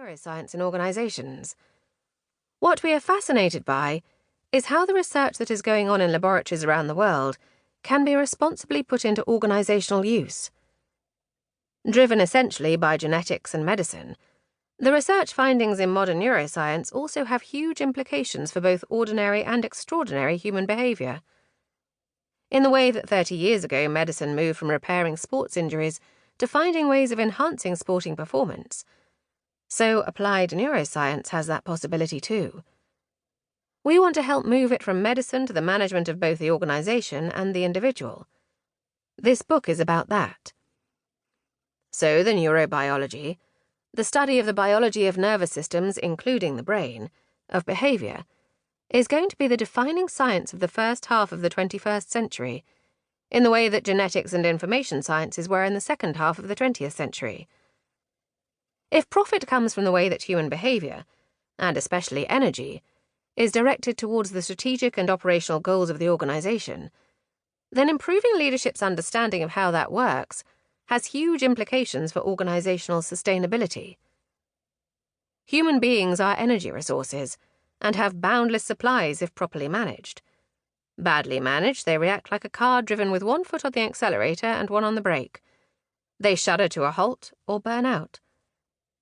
neuroscience in organizations. What we are fascinated by is how the research that is going on in laboratories around the world can be responsibly put into organizational use. Driven essentially by genetics and medicine, the research findings in modern neuroscience also have huge implications for both ordinary and extraordinary human behavior. In the way that 30 years ago medicine moved from repairing sports injuries to finding ways of enhancing sporting performance, so applied neuroscience has that possibility too. We want to help move it from medicine to the management of both the organization and the individual. This book is about that. So the neurobiology, the study of the biology of nervous systems, including the brain, of behavior, is going to be the defining science of the first half of the 21st century, in the way that genetics and information sciences were in the second half of the 20th century. If profit comes from the way that human behavior, and especially energy, is directed towards the strategic and operational goals of the organization, then improving leadership's understanding of how that works has huge implications for organizational sustainability. Human beings are energy resources and have boundless supplies if properly managed. Badly managed, they react like a car driven with one foot on the accelerator and one on the brake. They shudder to a halt or burn out.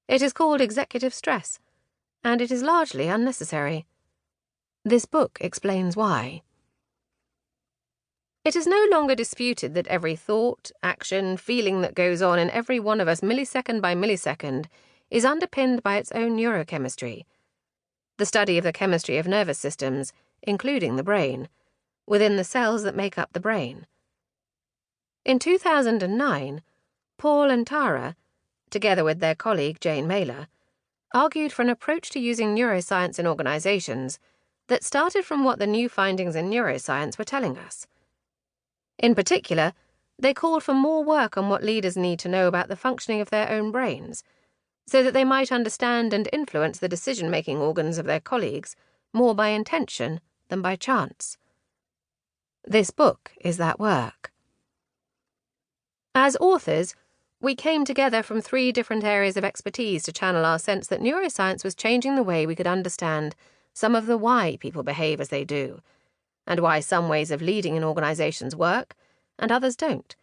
It is called executive stress, and it is largely unnecessary. This book explains why. It is no longer disputed that every thought, action, feeling that goes on in every one of us millisecond by millisecond is underpinned by its own neurochemistry, the study of the chemistry of nervous systems, including the brain, within the cells that make up the brain. In 2009, Paul and Tara, together with their colleague Jane Mailer, argued for an approach to using neuroscience in organizations that started from what the new findings in neuroscience were telling us. In particular, they called for more work on what leaders need to know about the functioning of their own brains, so that they might understand and influence the decision-making organs of their colleagues more by intention than by chance. This book is that work. As authors, we came together from 3 different areas of expertise to channel our sense that neuroscience was changing the way we could understand some of the why people behave as they do, and why some ways of leading in organizations work and others don't,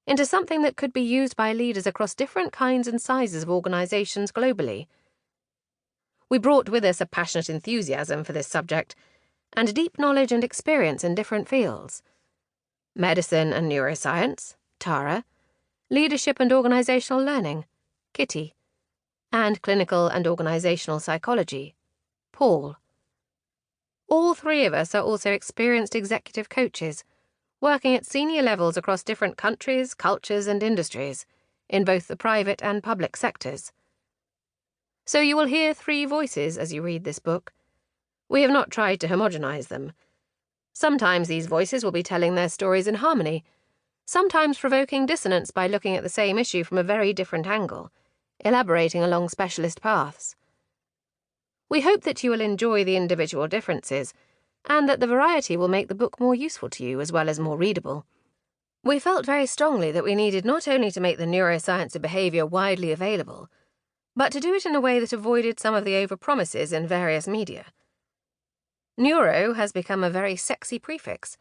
into something that could be used by leaders across different kinds and sizes of organizations globally. We brought with us a passionate enthusiasm for this subject and deep knowledge and experience in different fields: medicine and neuroscience, Tara; leadership and organizational learning, Kitty; and clinical and organizational psychology, Paul. All 3 of us are also experienced executive coaches, working at senior levels across different countries, cultures, and industries, in both the private and public sectors. So you will hear 3 voices as you read this book. We have not tried to homogenize them. Sometimes these voices will be telling their stories in harmony, sometimes provoking dissonance by looking at the same issue from a very different angle, elaborating along specialist paths. We hope that you will enjoy the individual differences, and that the variety will make the book more useful to you as well as more readable. We felt very strongly that we needed not only to make the neuroscience of behavior widely available, but to do it in a way that avoided some of the overpromises in various media. Neuro has become a very sexy prefix,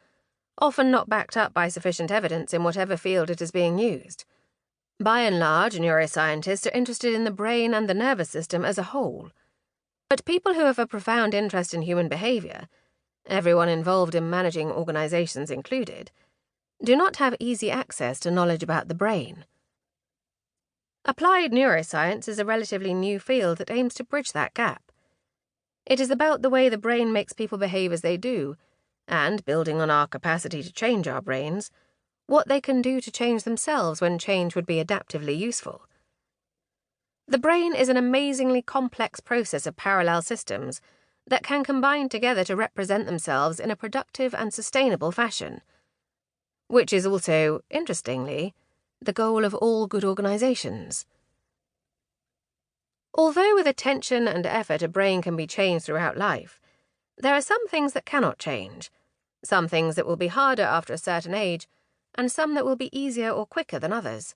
often not backed up by sufficient evidence in whatever field it is being used. By and large, neuroscientists are interested in the brain and the nervous system as a whole. But people who have a profound interest in human behavior, everyone involved in managing organizations included, do not have easy access to knowledge about the brain. Applied neuroscience is a relatively new field that aims to bridge that gap. It is about the way the brain makes people behave as they do, and, building on our capacity to change our brains, what they can do to change themselves when change would be adaptively useful. The brain is an amazingly complex process of parallel systems that can combine together to represent themselves in a productive and sustainable fashion, which is also, interestingly, the goal of all good organizations. Although with attention and effort a brain can be changed throughout life, there are some things that cannot change, some things that will be harder after a certain age, and some that will be easier or quicker than others.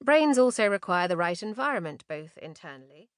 Brains also require the right environment, both internally